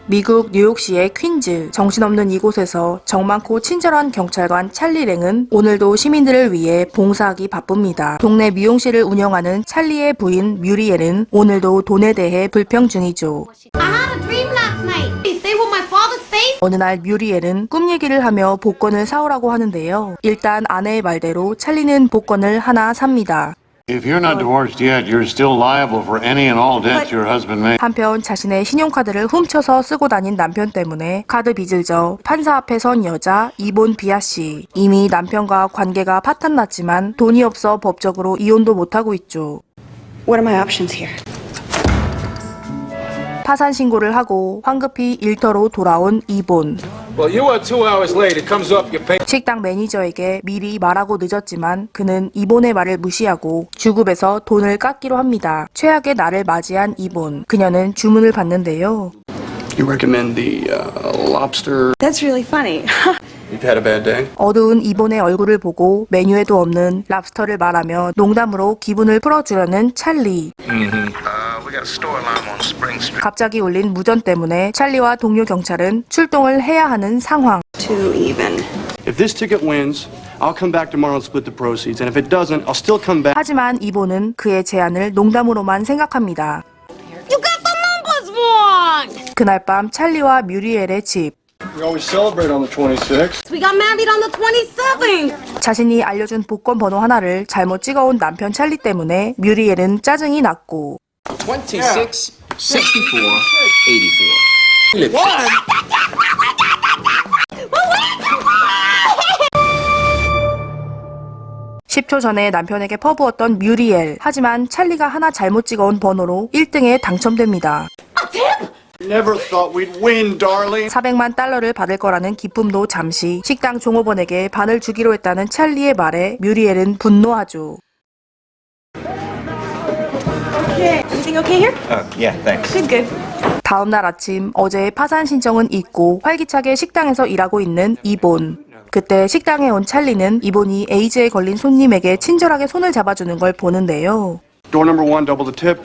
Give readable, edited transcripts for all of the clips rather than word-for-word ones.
미국 뉴욕시의 퀸즈, 정신없는 이곳에서 정많고 친절한 경찰관 찰리 랭은 오늘도 시민들을 위해 봉사하기 바쁩니다. 동네 미용실을 운영하는 찰리의 부인 뮤리엘은 오늘도 돈에 대해 불평 중이죠. 어느 날 뮤리엘은 꿈 얘기를 하며 복권을 사오라고 하는데요. 일단 아내의 말대로 찰리는 복권을 하나 삽니다. If you're not divorced yet, you're still liable for any and all debts your husband made. 한편 자신의 신용카드를 훔쳐서 쓰고 다닌 남편 때문에 카드 빚을 져 판사 앞에 선 여자 이본 비아 씨. 이미 남편과 관계가 파탄났지만 돈이 없어 법적으로 이혼도 못하고 있죠. What are my options here? 파산 신고를 하고 황급히 일터로 돌아온 이본. Well, you are 2 hours late. It comes up your pay. 식당 매니저에게 미리 말하고 늦었지만 그는 이본의 말을 무시하고 주급에서 돈을 깎기로 합니다. 최악의 날을 맞이한 이본. 그녀는 주문을 받는데요. You recommend the lobster? That's really funny. You've had a bad day? 어두운 이본의 얼굴을 보고 메뉴에도 없는 랍스터를 말하며 농담으로 기분을 풀어주려는 찰리. 갑자기 울린 무전 때문에 찰리와 동료 경찰은 출동을 해야 하는 상황. Too even. If this ticket wins, I'll come back tomorrow and split the proceeds. And if it doesn't, I'll still come back. 하지만 이본은 그의 제안을 농담으로만 생각합니다. You got the numbers wrong! 그날 밤 찰리와 뮤리엘의 집. We always celebrate on the 26th. We got married on the 27th! 자신이 알려준 복권 번호 하나를 잘못 찍어온 남편 찰리 때문에 뮤리엘은 짜증이 났고 26, 64, 84. What? 10초 전에 남편에게 퍼부었던 뮤리엘. 하지만 찰리가 하나 잘못 찍어온 번호로 1등에 당첨됩니다. Never thought we'd win, darling. 400만 달러를 받을 거라는 기쁨도 잠시. 식당 종업원에게 반을 주기로 했다는 찰리의 말에 뮤리엘은 분노하죠. Everything okay here? Yeah, thanks. Good, good. 다음 날 아침 어제의 파산 신청은 잊고 활기차게 식당에서 일하고 있는 이본. 그때 식당에 온 찰리는 이본이 에이즈에 걸린 손님에게 친절하게 손을 잡아주는 걸 보는데요. Door number 1, double the tip.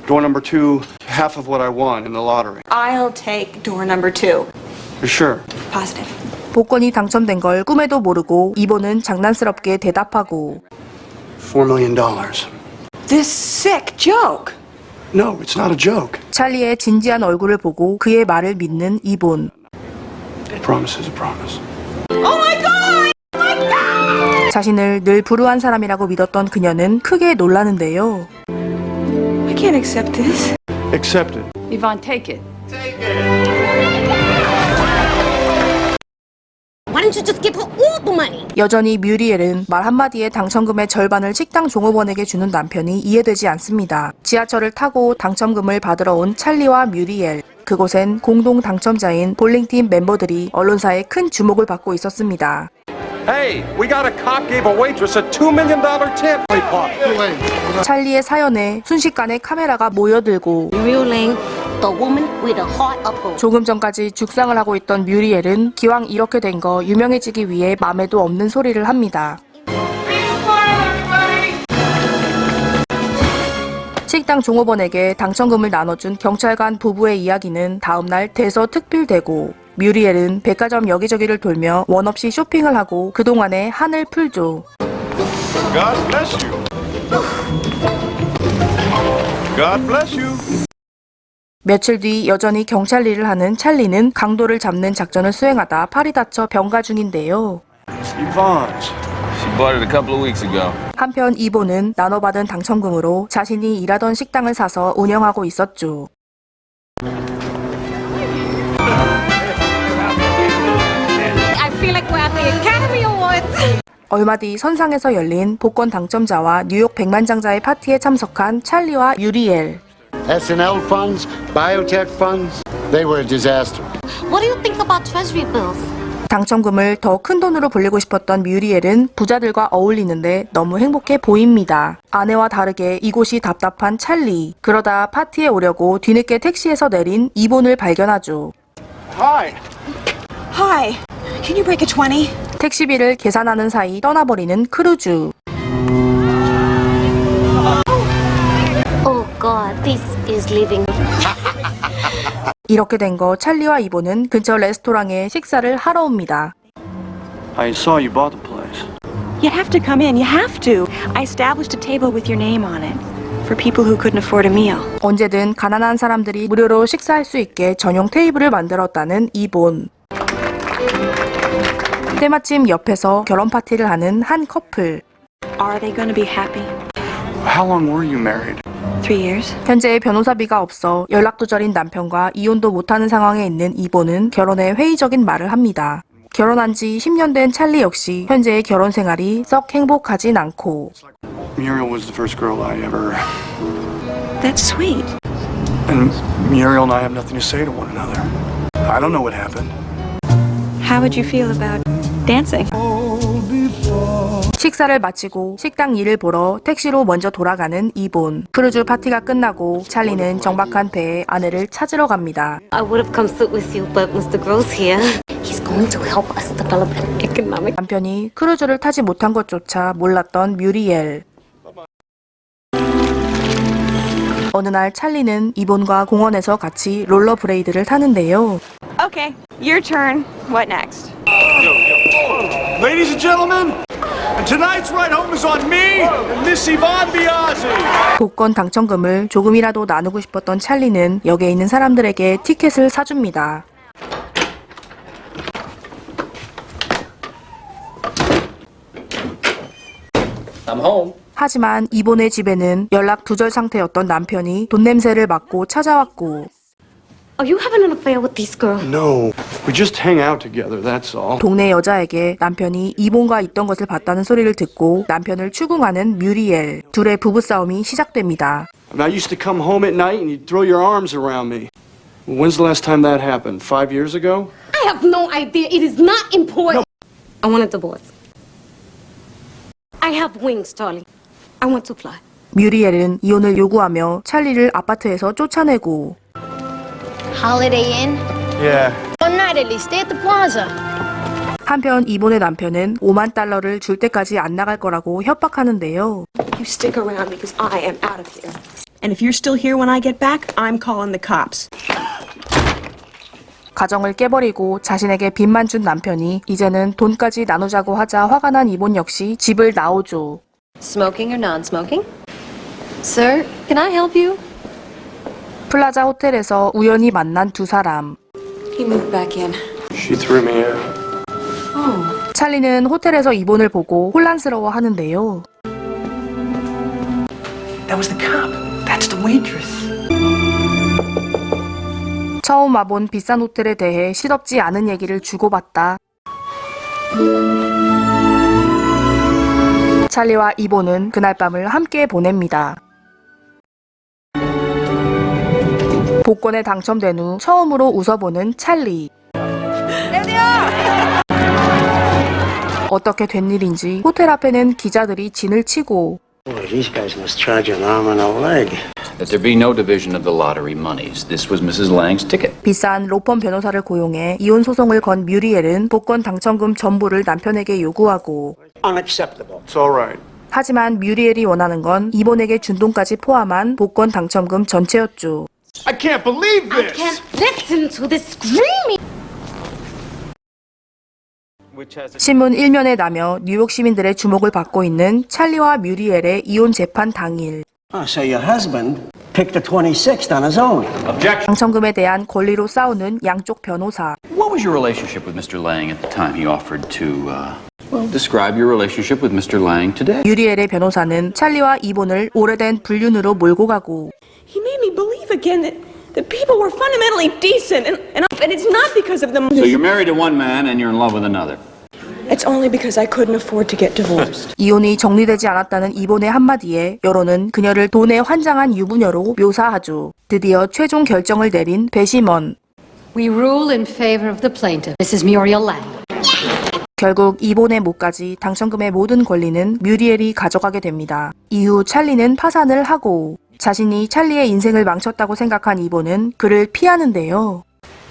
Door number 2, half of what I won in the lottery. I'll take door number 2. You're sure? Positive. 복권이 당첨된 걸 꿈에도 모르고 이본은 장난스럽게 대답하고 $4 million. This sick joke. No, it's not a joke. 찰리의 진지한 얼굴을 보고 그의 말을 믿는 이본. A promise is a promise. 자신을 늘 불우한 사람이라고 믿었던 그녀는 크게 놀라는데요. I can't accept this. Accept it. Yvonne, take it. Why don't you just give her all the money? 여전히 뮤리엘은 말 한마디에 당첨금의 절반을 식당 종업원에게 주는 남편이 이해되지 않습니다. 지하철을 타고 당첨금을 받으러 온 찰리와 뮤리엘. 그곳엔 공동 당첨자인 볼링팀 멤버들이 언론사의 큰 주목을 받고 있었습니다. Hey, we got a cop gave a waitress a $2 million tip. 찰리의 사연에 순식간에 카메라가 모여들고 Reeling the woman with a heart of gold. 조금 전까지 죽상을 하고 있던 뮤리엘은 기왕 이렇게 된 거 유명해지기 위해 맘에도 없는 소리를 합니다. 식당 종업원에게 당첨금을 나눠준 경찰관 부부의 이야기는 다음날 대서특필되고 뮤리엘은 백화점 여기저기를 돌며 원 없이 쇼핑을 하고 그동안의 한을 풀죠. God bless you. God bless you. 며칠 뒤 여전히 경찰 일을 하는 찰리는 강도를 잡는 작전을 수행하다 팔이 다쳐 병가 중인데요. Yvonne's. She bought it a couple of weeks ago. 한편 이본은 나눠받은 당첨금으로 자신이 일하던 식당을 사서 운영하고 있었죠. I feel like we're at the Academy Awards. 얼마 뒤 선상에서 열린 복권 당첨자와 뉴욕 백만장자의 파티에 참석한 찰리와 뮤리엘. S&L funds, biotech funds, they were a disaster. What do you think about treasury bills? 당첨금을 더 큰 돈으로 불리고 싶었던 뮤리엘은 부자들과 어울리는데 너무 행복해 보입니다. 아내와 다르게 이곳이 답답한 찰리. 그러다 파티에 오려고 뒤늦게 택시에서 내린 이본을 발견하죠. Hi. Hi. Can you break a 20? 택시비를 계산하는 사이 떠나버리는 크루즈. Oh God, this is living. 이렇게 된 거 찰리와 이본은 근처 레스토랑에 식사를 하러 옵니다. I saw you bought the place. You have to come in. You have to. I established a table with your name on it for people who couldn't afford a meal. 언제든 가난한 사람들이 무료로 식사할 수 있게 전용 테이블을 만들었다는 이본. 때마침 옆에서 결혼 파티를 하는 한 커플. Are they going to be happy? How long were you married? 3 years. 현재 변호사비가 없어 연락도 절인 남편과 이혼도 못하는 상황에 있는 이본은 결혼에 회의적인 말을 합니다. 결혼한 지 10년 된 찰리 역시 현재의 결혼 생활이 썩 행복하진 않고 Muriel was the first girl I ever... That's sweet. And Muriel and I have nothing to say to one another. I don't know what happened. How would you feel about dancing? 식사를 마치고 식당 일을 보러 택시로 먼저 돌아가는 이본. 크루즈 파티가 끝나고 찰리는 정박한 배에 아내를 찾으러 갑니다. I would have come sit with you, but Mr. Gross here. He's going to help us develop an economic. 남편이 크루즈를 타지 못한 것조차 몰랐던 뮤리엘. 어느 날 찰리는 이본과 공원에서 같이 롤러브레이드를 타는데요. Okay, your turn. What next? Ladies and gentlemen, tonight's ride home is on me and Miss Yvonne Biazzi. 복권 당첨금을 조금이라도 나누고 싶었던 찰리는 역에 있는 사람들에게 티켓을 사줍니다. I'm home. 하지만 이본의 집에는 연락 두절 상태였던 남편이 돈 냄새를 맡고 찾아왔고 Are you having an affair with this girl? No. We just hang out together, that's all. 동네 여자에게 남편이 이본과 있던 것을 봤다는 소리를 듣고 남편을 추궁하는 뮤리엘. 둘의 부부싸움이 시작됩니다. I used to come home at night and you'd throw your arms around me. When's the last time that happened? 5 years ago? I have no idea. It is not important. I want a divorce. I have wings, Charlie. I want to fly. 뮤리엘은 이혼을 요구하며 찰리를 아파트에서 쫓아내고 Holiday Inn? Yeah. One night at least. Stay at the plaza. 한편 이본의 남편은 5만 달러를 줄 때까지 안 나갈 거라고 협박하는데요. You stick around because I am out of here. And if you're still here when I get back, I'm calling the cops. 가정을 깨버리고 자신에게 빚만 준 남편이 이제는 돈까지 나누자고 하자 화가 난 이본 역시 집을 나오죠. Smoking or non-smoking? Sir, can I help you? 플라자 호텔에서 우연히 만난 두 사람. He moved back in. She threw me out. 찰리는 호텔에서 이본을 보고 혼란스러워 하는데요. That was the cop. That's the waitress. 처음 와본 비싼 호텔에 대해 실없지 않은 얘기를 주고받다. 찰리와 이본은 그날 밤을 함께 보냅니다. 복권에 당첨된 후 처음으로 웃어보는 찰리. 어떻게 된 일인지 호텔 앞에는 기자들이 진을 치고 Boy, these guys must charge an arm and a leg. That there be no division of the lottery monies. This was Mrs. Lang's ticket. 비싼 로펌 변호사를 고용해 이혼 소송을 건 뮤리엘은 복권 당첨금 전부를 남편에게 요구하고 Unacceptable. It's all right. 하지만 뮤리엘이 원하는 건 이본에게 준 돈까지 포함한 복권 당첨금 전체였죠. I can't believe I this. can't listen to this screaming. 신문 1면에 나며 뉴욕 시민들의 주목을 받고 있는 찰리와 뮤리엘의 이혼 재판 당일. Oh, so your husband picked the 26th on his own. 당첨금에 대한 권리로 싸우는 양쪽 변호사. What was your relationship with Mr. Lang at the time he offered to, describe your relationship with Mr. Lang today? 뮤리엘의 변호사는 찰리와 이본을 오래된 불륜으로 몰고 가고 He made me believe again that people were fundamentally decent, and it's not because of them. So you're married to one man and you're in love with another. It's only because I couldn't afford to get divorced. 이혼이 정리되지 않았다는 이본의 한마디에 여론은 그녀를 돈에 환장한 유부녀로 묘사하죠. 드디어 최종 결정을 내린 배심원. We rule in favor of the plaintiff, Mrs. Muriel Lang. 결국 이본의 몫까지 당첨금의 모든 권리는 뮤리엘이 가져가게 됩니다. 이후 찰리는 파산을 하고 자신이 찰리의 인생을 망쳤다고 생각한 이본은 그를 피하는데요.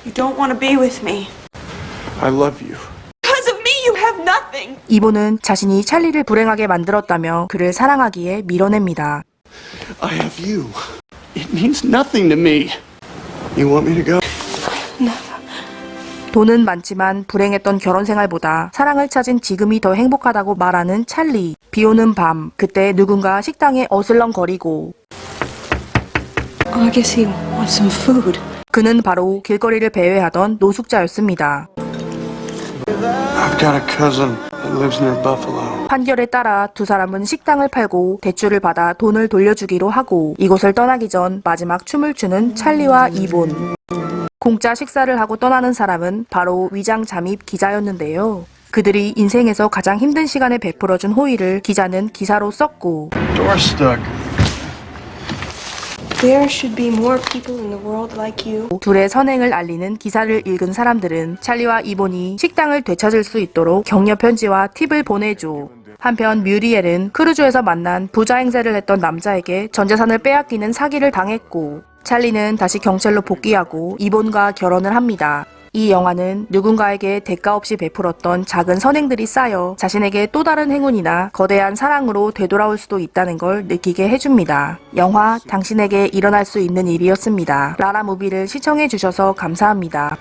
You don't want to be with me. I love you. Because of me, you have nothing. 이본은 자신이 찰리를 불행하게 만들었다며 그를 사랑하기에 밀어냅니다. I have you. It means nothing to me. You want me to go? 돈은 많지만 불행했던 결혼 생활보다 사랑을 찾은 지금이 더 행복하다고 말하는 찰리. 비 오는 밤, 그때 누군가 식당에 어슬렁거리고 I guess he wants some food. 그는 바로 길거리를 배회하던 노숙자였습니다. I've got a cousin that lives near Buffalo. 판결에 따라 두 사람은 식당을 팔고 대출을 받아 돈을 돌려주기로 하고 이곳을 떠나기 전 마지막 춤을 추는 찰리와 이본. 공짜 식사를 하고 떠나는 사람은 바로 위장 잠입 기자였는데요. 그들이 인생에서 가장 힘든 시간에 베풀어준 호의를 기자는 기사로 썼고 Door stuck. There should be more people in the world like you. 둘의 선행을 알리는 기사를 읽은 사람들은 찰리와 이본이 식당을 되찾을 수 있도록 격려 편지와 팁을 보내줘. 한편 뮤리엘은 크루즈에서 만난 부자 행세를 했던 남자에게 전 재산을 빼앗기는 사기를 당했고 찰리는 다시 경찰로 복귀하고 이본과 결혼을 합니다. 이 영화는 누군가에게 대가 없이 베풀었던 작은 선행들이 쌓여 자신에게 또 다른 행운이나 거대한 사랑으로 되돌아올 수도 있다는 걸 느끼게 해줍니다. 영화 당신에게 일어날 수 있는 일이었습니다. 라라무비를 시청해주셔서 감사합니다.